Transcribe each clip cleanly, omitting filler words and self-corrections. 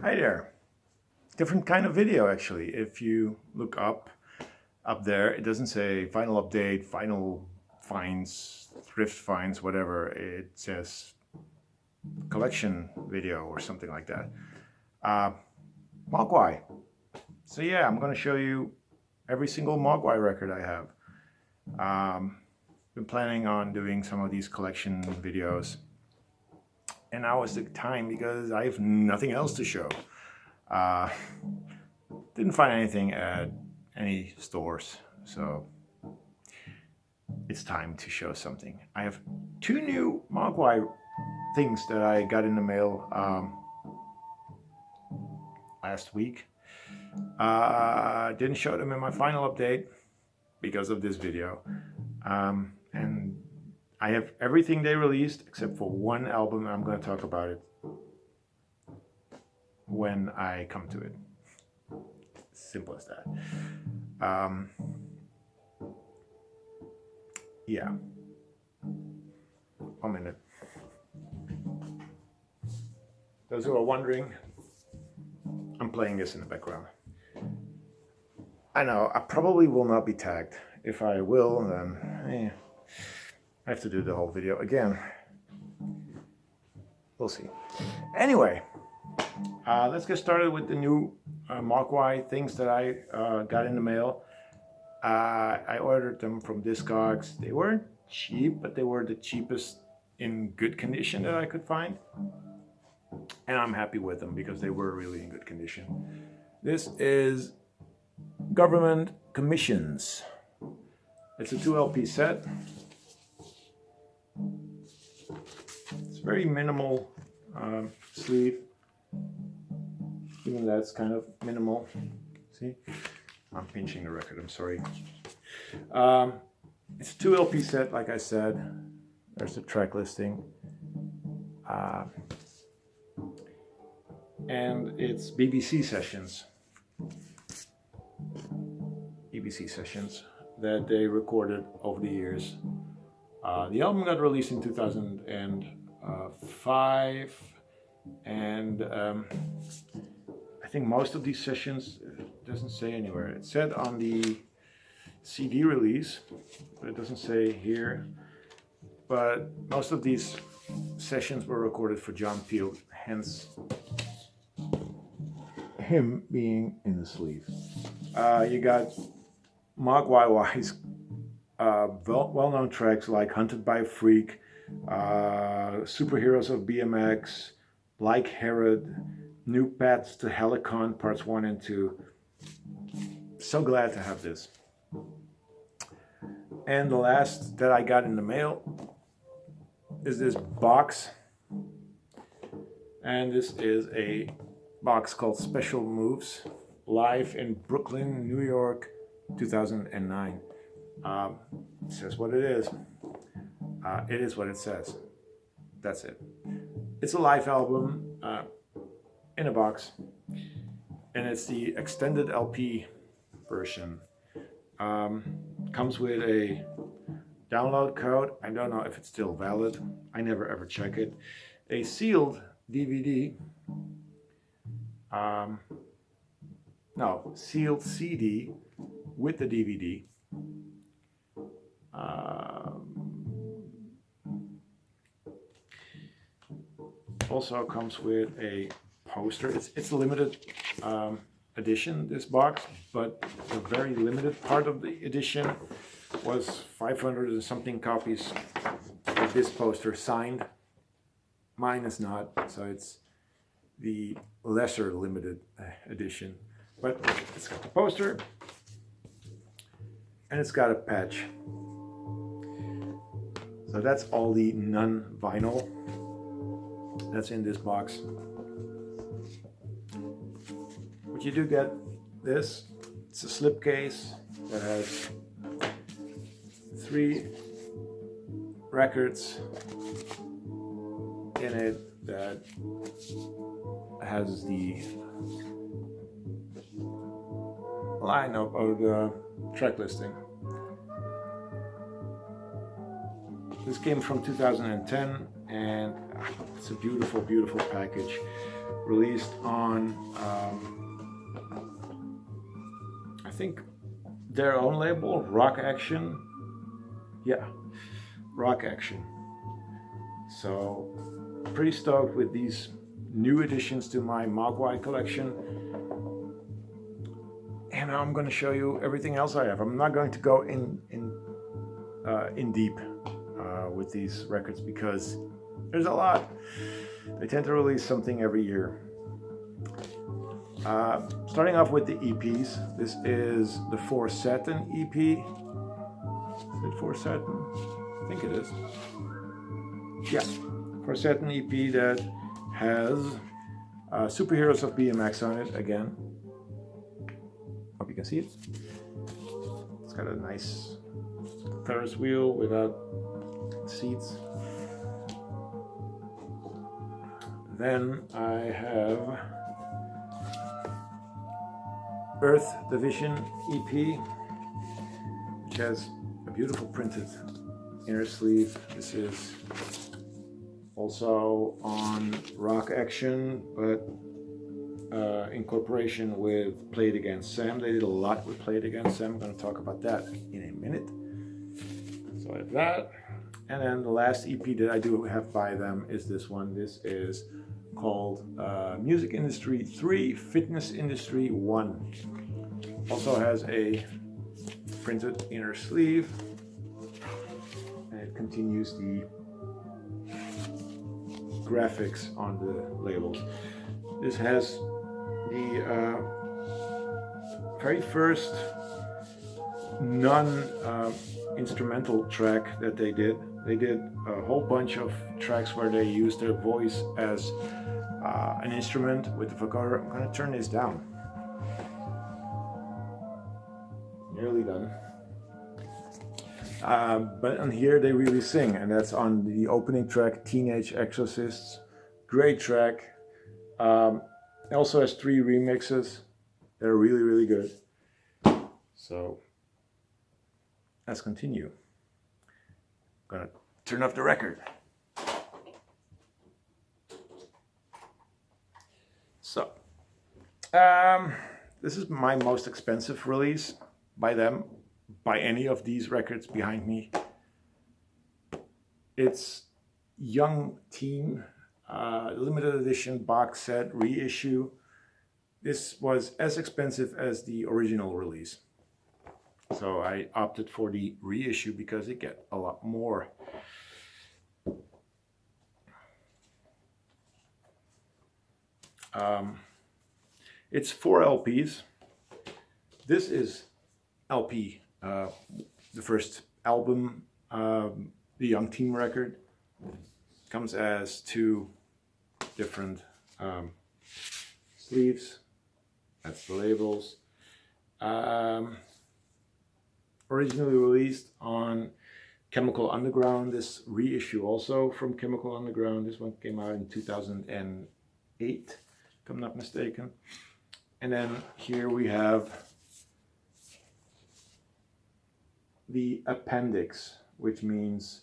Hi there. Different kind of video actually. If you look up there, it doesn't say final update, final finds, thrift finds, whatever. It says collection video or something like that. Mogwai. So yeah, I'm going to show you every single Mogwai record I have. Been planning on doing some of these collection videos, and now is the time because I have nothing else to show. Didn't find anything at any stores, so it's time to show something. I have two new Mogwai things that I got in the mail last week. Didn't show them in my final update because of this video. And I have everything they released except for one album. I'm going to talk about it when I come to it. Simple as that. Yeah. 1 minute. Those who are wondering, I'm playing this in the background. I know, I probably will not be tagged. If I will, then I have to do the whole video again. We'll see. Anyway, let's get started with the new Mogwai things that I got in the mail. I ordered them from Discogs. They weren't cheap, but they were the cheapest in good condition that I could find. And I'm happy with them because they were really in good condition. This is Government Commissions. It's a 2 LP set. It's very minimal sleeve. Even that's kind of minimal. See? I'm pinching the record, I'm sorry. It's a 2 LP set, like I said. There's the track listing. And it's BBC sessions. BBC sessions that they recorded over the years. The album got released in 2005, and I think most of these sessions, it doesn't say anywhere. It said on the CD release, but it doesn't say here. But most of these sessions were recorded for John Peel, hence him being in the sleeve. You got Mogwai-wise well-known tracks like Hunted by a Freak, Superheroes of BMX, Like Herod, New Paths to Helicon parts 1 and 2. So glad to have this. And the last that I got in the mail is this box. And this is a box called Special Moves, live in Brooklyn, New York, 2009. It says what it is. It is what it says. That's it. It's a live album in a box, and it's the extended LP version. Comes with a download code. I don't know if it's still valid. I never ever check it. A sealed DVD. No, sealed CD with the DVD. Also comes with a poster. It's a limited edition, this box, but the very limited part of the edition was 500 and something copies of this poster signed. Mine is not, so it's the lesser limited edition. But it's got the poster, and it's got a patch. So that's all the non-vinyl that's in this box. But you do get this. It's a slipcase that has 3 records in it that has the lineup of the track listing. This came from 2010, and it's a beautiful, beautiful package. released on, I think, their own label, Rock Action. Yeah, Rock Action. So, pretty stoked with these new additions to my Mogwai collection. And now I'm going to show you everything else I have. I'm not going to go in deep with these records because there's a lot. They tend to release something every year. Starting off with the EPs. This is the For Satin EP. Is it For Satin? I think it is. Yeah, For Satin EP that has Superheroes of BMX on it again. Hope you can see it. It's got a nice Ferris wheel without seats. Then I have Earth Division EP, which has a beautiful printed inner sleeve. This is also on Rock Action, but in cooperation with Play It Again Sam. They did a lot with Play It Again Sam. I'm going to talk about that in a minute. So I have that. And then the last EP that I do have by them is this one. This is called Music Industry 3, Fitness Industry 1. Also has a printed inner sleeve. And it continues the graphics on the labels. This has the very first non-instrumental track that they did. They did a whole bunch of tracks where they used their voice as an instrument with the vocoder. I'm going to turn this down. Nearly done. But on here they really sing, and that's on the opening track, Teenage Exorcists. Great track. It also has 3 remixes. They're really, really good. So let's continue. I'm gonna turn off the record. So this is my most expensive release by them, by any of these records behind me. It's Young Teen, limited edition box set reissue. This was as expensive as the original release. So I opted for the reissue because you get a lot more. It's 4 LPs. This is LP, the first album, the Young Team record. Comes as 2 different sleeves. That's the labels. Originally released on Chemical Underground. This reissue also from Chemical Underground. This one came out in 2008, if I'm not mistaken. And then here we have the appendix, which means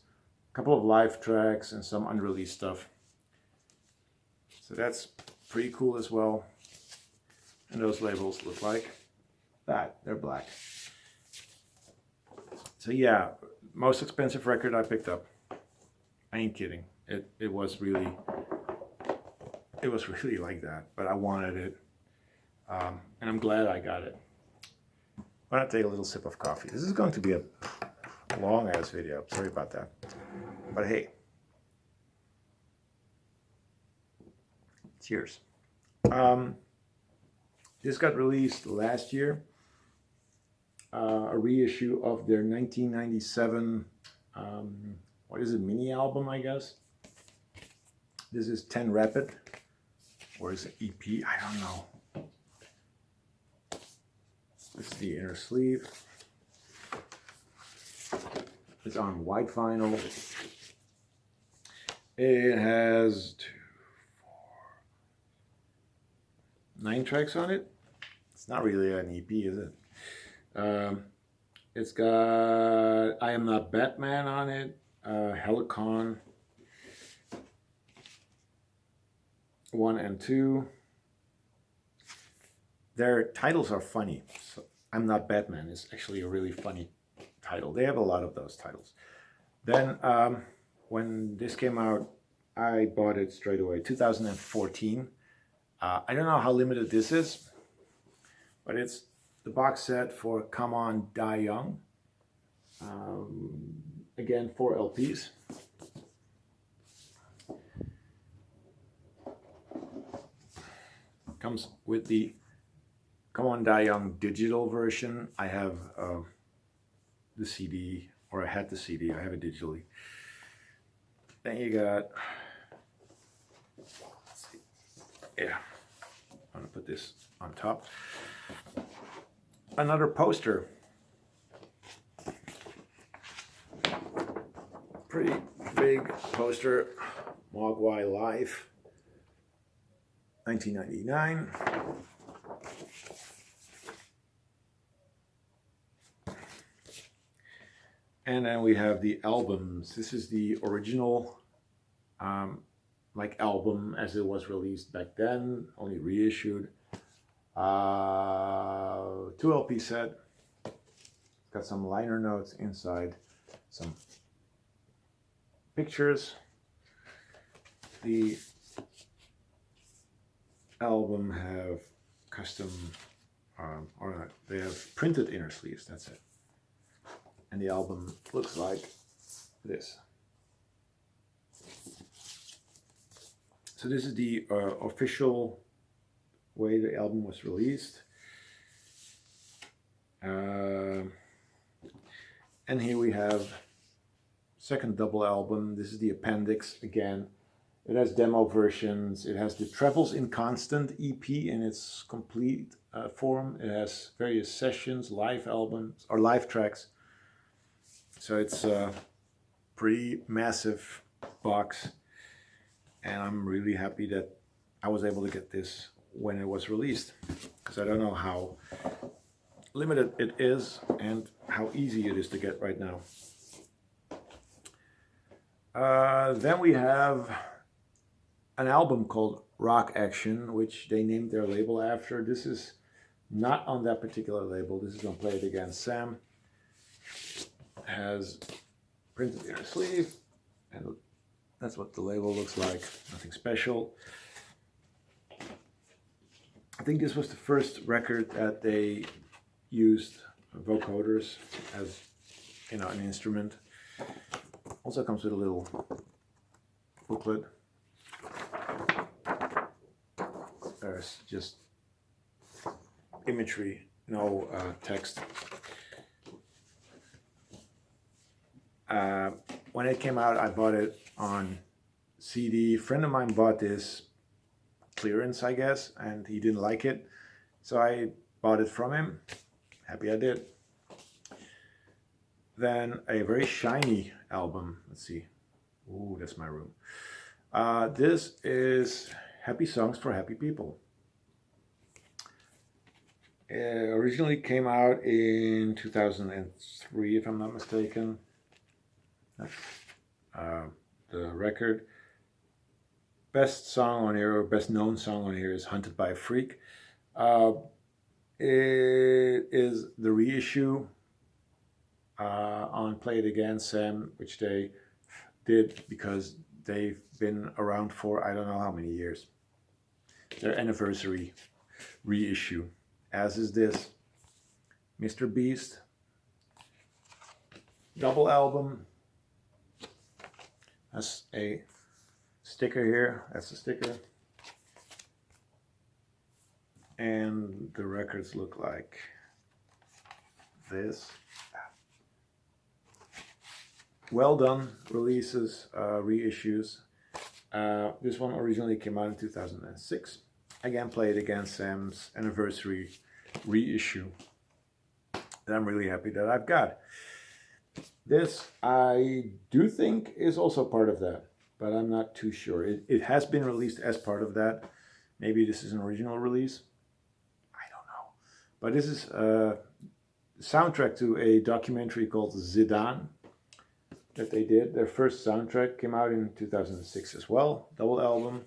a couple of live tracks and some unreleased stuff. So that's pretty cool as well. And those labels look like that. They're black. So yeah, most expensive record I picked up. I ain't kidding. It was really like that, but I wanted it. And I'm glad I got it. Why not take a little sip of coffee? This is going to be a long ass video. Sorry about that. But hey. Cheers. This got released last year. A reissue of their 1997, what is it, mini album, I guess. This is 10 Rapid, or is it EP? I don't know. This is the inner sleeve. It's on white vinyl. It has 9 tracks on it. It's not really an EP, is it? It's got I Am Not Batman on it, Helicon, 1 and 2. Their titles are funny. So I'm Not Batman is actually a really funny title. They have a lot of those titles. Then when this came out, I bought it straight away, 2014. I don't know how limited this is, but it's the box set for Come On, Die Young. Again, 4 LPs. Comes with the Come On, Die Young digital version. I have the CD, or I had the CD, I have it digitally. Then you got, let's see, yeah, I'm gonna put this on top. Another poster. Pretty big poster, Mogwai Live, 1999. And then we have the albums. This is the original album as it was released back then, only reissued. 2 LP set. Got some liner notes inside, some pictures. The album have custom, or they have printed inner sleeves, that's it. And the album looks like this. So this is the official way the album was released. And here we have second double album. This is the appendix again. It has demo versions. It has the Travels in Constant EP in its complete form. It has various sessions, live albums, or live tracks. So it's a pretty massive box, and I'm really happy that I was able to get this when it was released, because I don't know how limited it is and how easy it is to get right now. Then we have an album called Rock Action, which they named their label after. This is not on that particular label. This is on Play It Again Sam. Has printed inner sleeve, and that's what the label looks like. Nothing special. I think this was the first record that they used vocoders as, an instrument. Also comes with a little booklet. There's just imagery, no text. When it came out, I bought it on CD. A friend of mine bought this clearance, I guess, and he didn't like it. So I bought it from him. Happy I did. Then a very shiny album. Let's see. Ooh, that's my room. This is Happy Songs for Happy People. It originally came out in 2003, if I'm not mistaken. The record. Best song on here, or best known song on here, is Hunted by a Freak. It is the reissue on Play It Again Sam, which they did because they've been around for I don't know how many years. Their anniversary reissue, as is this Mr. Beast double album. That's a sticker here. That's a sticker. And the records look like this. Well done releases, reissues. This one originally came out in 2006. Again, Play It Again Sam's anniversary reissue that I'm really happy that I've got. This, I do think, is also part of that, but I'm not too sure. It has been released as part of that. Maybe this is an original release. I don't know. But this is a soundtrack to a documentary called Zidane that they did. Their first soundtrack came out in 2006 as well. Double album.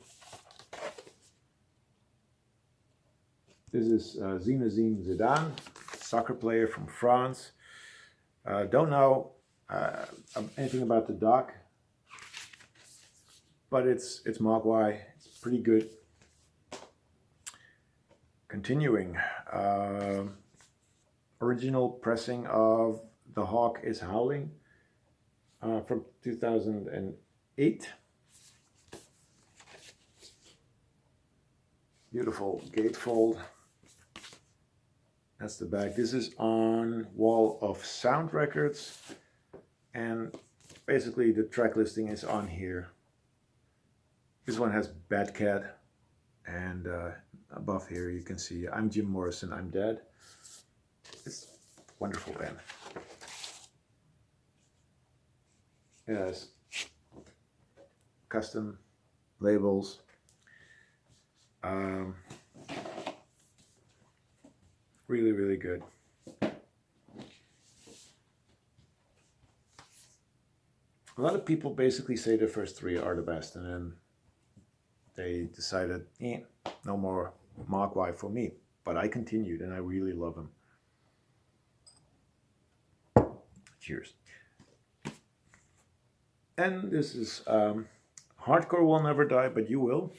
This is Zinedine Zidane, soccer player from France. Don't know anything about the doc, but it's Mogwai. It's pretty good. Continuing, original pressing of The Hawk is Howling from 2008. Beautiful gatefold. That's the back. This is on Wall of Sound Records, and basically the track listing is on here. This one has Bad Cat, and above here you can see I'm Jim Morrison, I'm Dead. It's a wonderful band. It has custom labels. Really, really good. A lot of people basically say the first three are the best, and then they decided, no more Mogwai for me. But I continued, and I really love them. Cheers. And this is Hardcore Will Never Die, But You Will.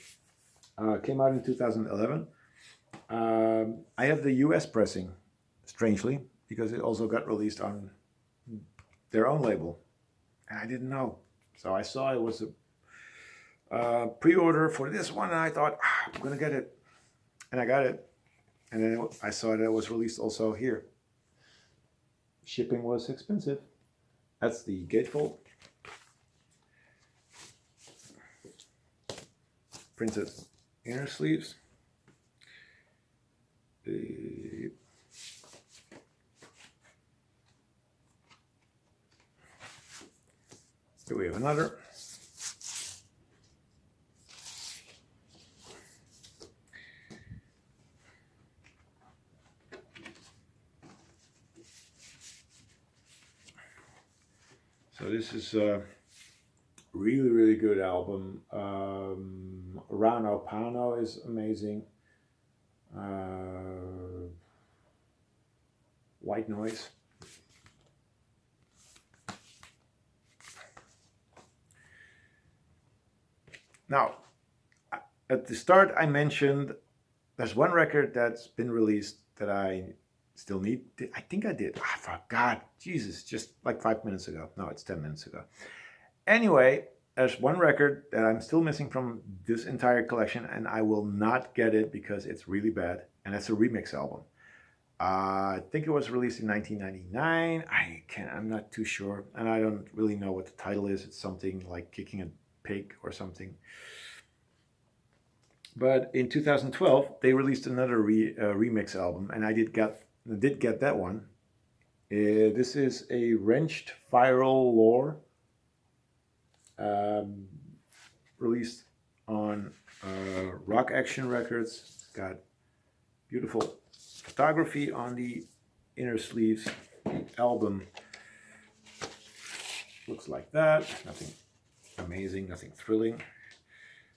Came out in 2011. I have the US pressing, strangely, because it also got released on their own label. And I didn't know. So I saw it was a pre-order for this one, and I thought, I'm going to get it. And I got it. And then I saw that it was released also here. Shipping was expensive. That's the gatefold. Printed inner sleeves. Here we have another. So this is a really, really good album. Rano Pano is amazing. White Noise. Now, at the start I mentioned there's one record that's been released that I still need. I think I did. I forgot. Jesus, just like 5 minutes ago. No, it's 10 minutes ago. Anyway, there's one record that I'm still missing from this entire collection, and I will not get it because it's really bad, and it's a remix album. I think it was released in 1999. I'm not too sure, and I don't really know what the title is. It's something like Kicking a Pig or something. But in 2012, they released another remix album, and I did get that one. This is a Wrenched Viral Lore, released on Rock Action Records. It's got beautiful photography on the inner sleeves. The album looks like that. Nothing amazing, nothing thrilling.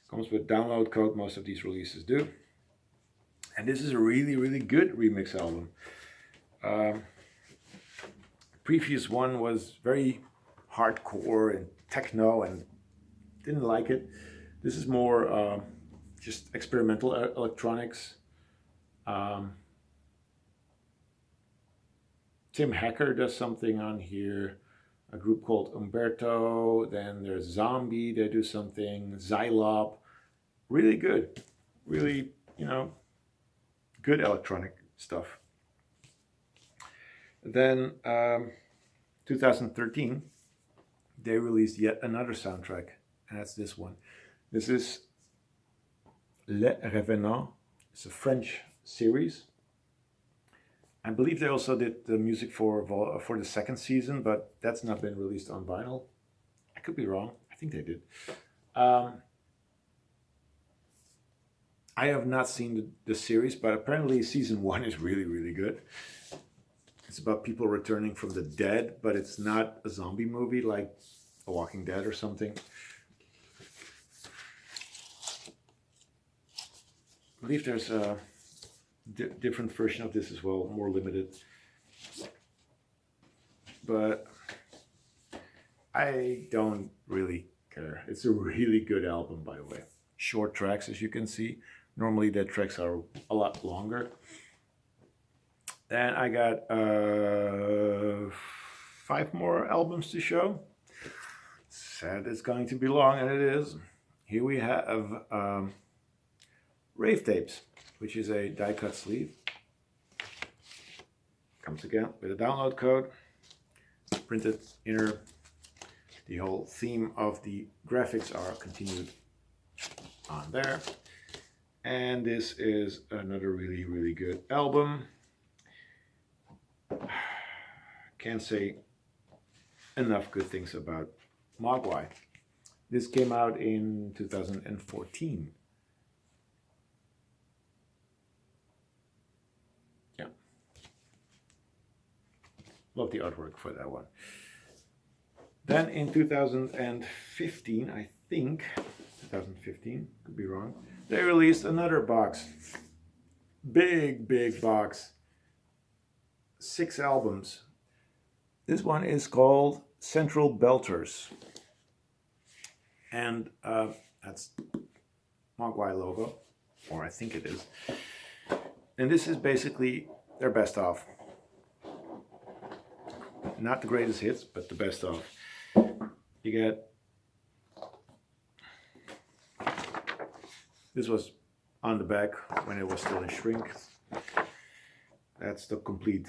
Comes with download code, most of these releases do. And this is a really, really good remix album. Previous one was very hardcore and techno, and didn't like it. This is more just experimental electronics. Tim Hacker does something on here. A group called Umberto. Then there's Zombie. They do something. Xylop. Really good. Really, good electronic stuff. Then 2013, they released yet another soundtrack, and that's this one. This is Les Revenants. It's a French series. I believe they also did the music for the second season, but that's not been released on vinyl. I could be wrong. I think they did. I have not seen the series, but apparently season 1 is really, really good. It's about people returning from the dead, but it's not a zombie movie like A Walking Dead or something. I believe there's different version of this as well, more limited. But I don't really care. It's a really good album, by the way. Short tracks, as you can see. Normally the tracks are a lot longer. Then I got 5 more albums to show. Said it's going to be long, and it is. Here we have Rave Tapes, which is a die-cut sleeve. Comes again with a download code. Printed inner. The whole theme of the graphics are continued on there. And this is another really, really good album. Can't say enough good things about Mogwai. This came out in 2014. Yeah. Love the artwork for that one. Then in 2015, I think, 2015, could be wrong, they released another box. Big, big box. 6 albums. This one is called Central Belters. And that's Mogwai logo, or I think it is. And this is basically their best of. Not the greatest hits, but the best of. You get, this was on the back when it was still in shrink. That's the complete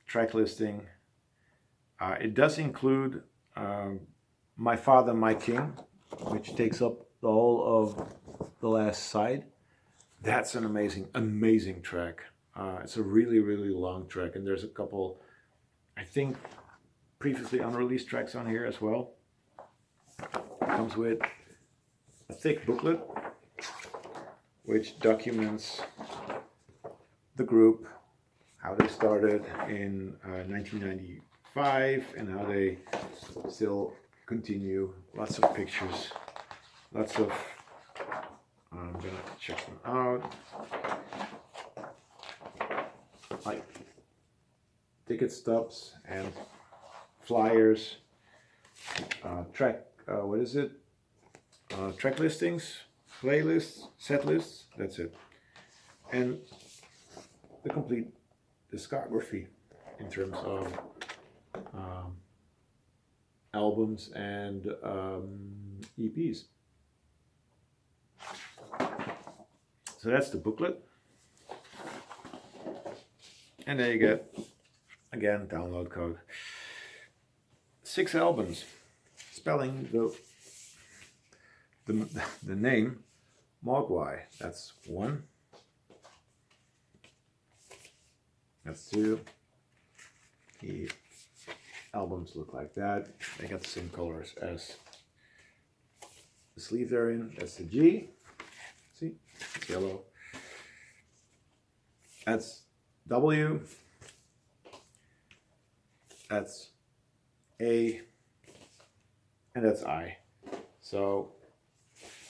track listing. It does include My Father, My King, which takes up the whole of the last side. That's an amazing, amazing track. It's a really, really long track, and there's a couple, I think, previously unreleased tracks on here as well. Comes with a thick booklet, which documents the group, how they started in 1995, and how they still continue. Lots of pictures, lots of, I'm gonna check them out, like ticket stubs and flyers, track, what is it? Track listings, playlists, set lists, that's it. And the complete discography in terms of albums and EPs. So that's the booklet. And there you get, again, download code. 6 albums. Spelling the name Mogwai. That's 1. That's 2. The albums look like that. They got the same colors as the sleeve they're in. That's the G. See? It's yellow. That's W. That's A. And that's I. So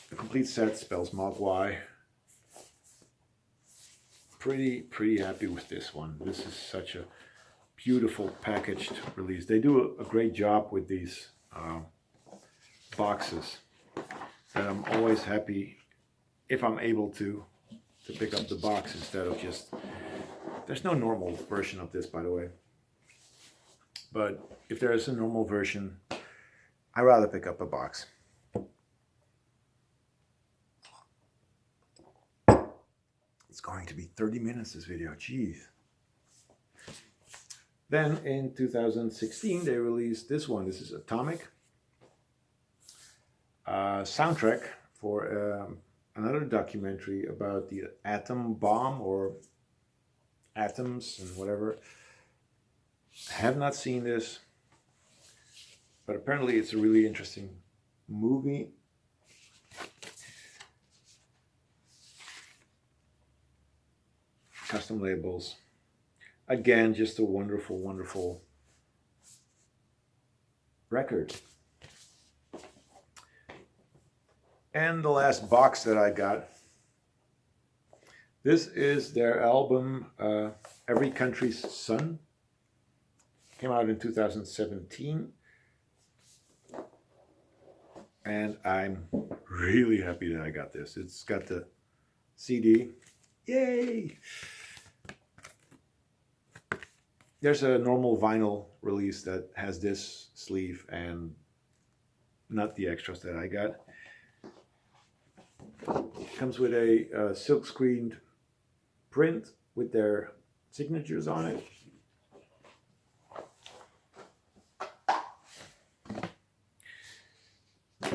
the complete set spells Mogwai. Pretty happy with this one. This is such a beautiful packaged release. They do a great job with these boxes, and I'm always happy if I'm able to pick up the box instead of just, there's no normal version of this, by the way, but if there is a normal version, I'd rather pick up a box. It's going to be 30 minutes, this video, jeez. Then in 2016, they released this one. This is Atomic. Soundtrack for another documentary about the atom bomb, or atoms and whatever. Have not seen this, but apparently it's a really interesting movie. Custom labels. Again, just a wonderful, wonderful record. And the last box that I got This is their album, Every Country's Son. Came out in 2017. And I'm really happy that I got this. It's got the CD. Yay! There's a normal vinyl release that has this sleeve and not the extras that I got. Comes with a silk screened print with their signatures on it.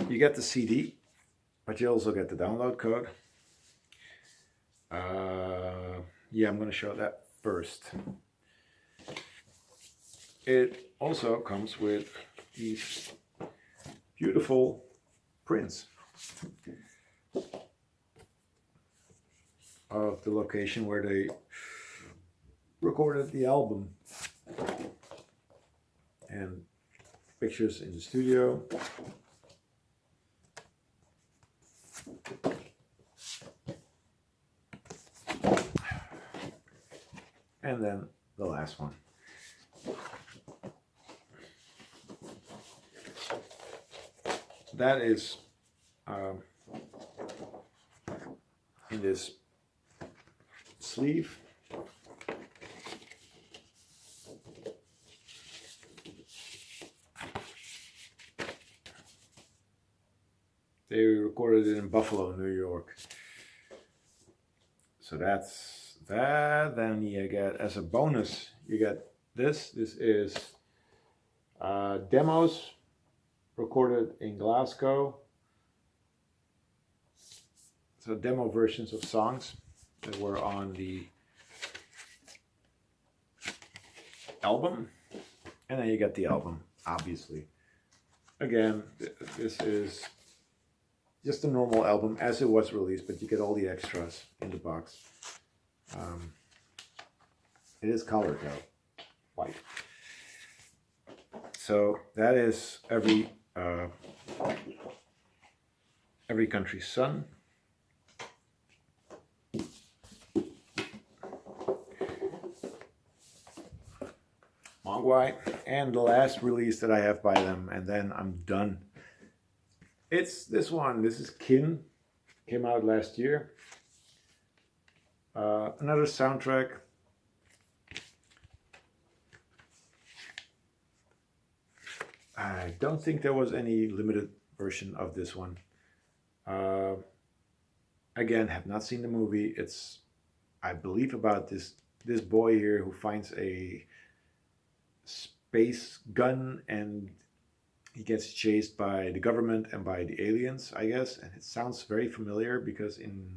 You get the CD, but you also get the download code. Yeah, I'm going to show that first. It also comes with these beautiful prints of the location where they recorded the album and pictures in the studio. And then the last one. That is in this sleeve. They recorded it in Buffalo, New York. So that's that. Then you get, as a bonus, you get this. This is demos recorded in Glasgow. So demo versions of songs that were on the album. And then you get the album, obviously. Again, this is just a normal album as it was released, but you get all the extras in the box. It is colored though, white. So that is Every Country's Son. Mogwai, and the last release that I have by them, and then I'm done. It's this one. This is Kin. Came out last year. Another soundtrack. I don't think there was any limited version of this one. Again, have not seen the movie. It's, I believe, about this boy here who finds a space gun and he gets chased by the government and by the aliens, I guess. And it sounds very familiar because in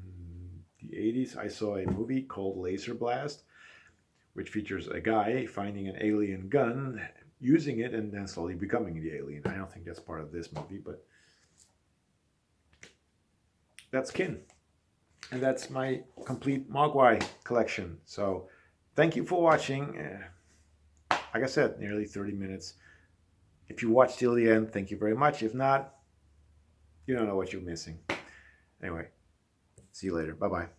the 80s I saw a movie called Laser Blast, which features a guy finding an alien gun, using it, and then slowly becoming the alien. I don't think that's part of this movie, but that's Kin. And that's my complete Mogwai collection. So thank you for watching. Like I said, nearly 30 minutes. If you watched till the end, thank you very much. If not, you don't know what you're missing. Anyway, see you later. Bye-bye.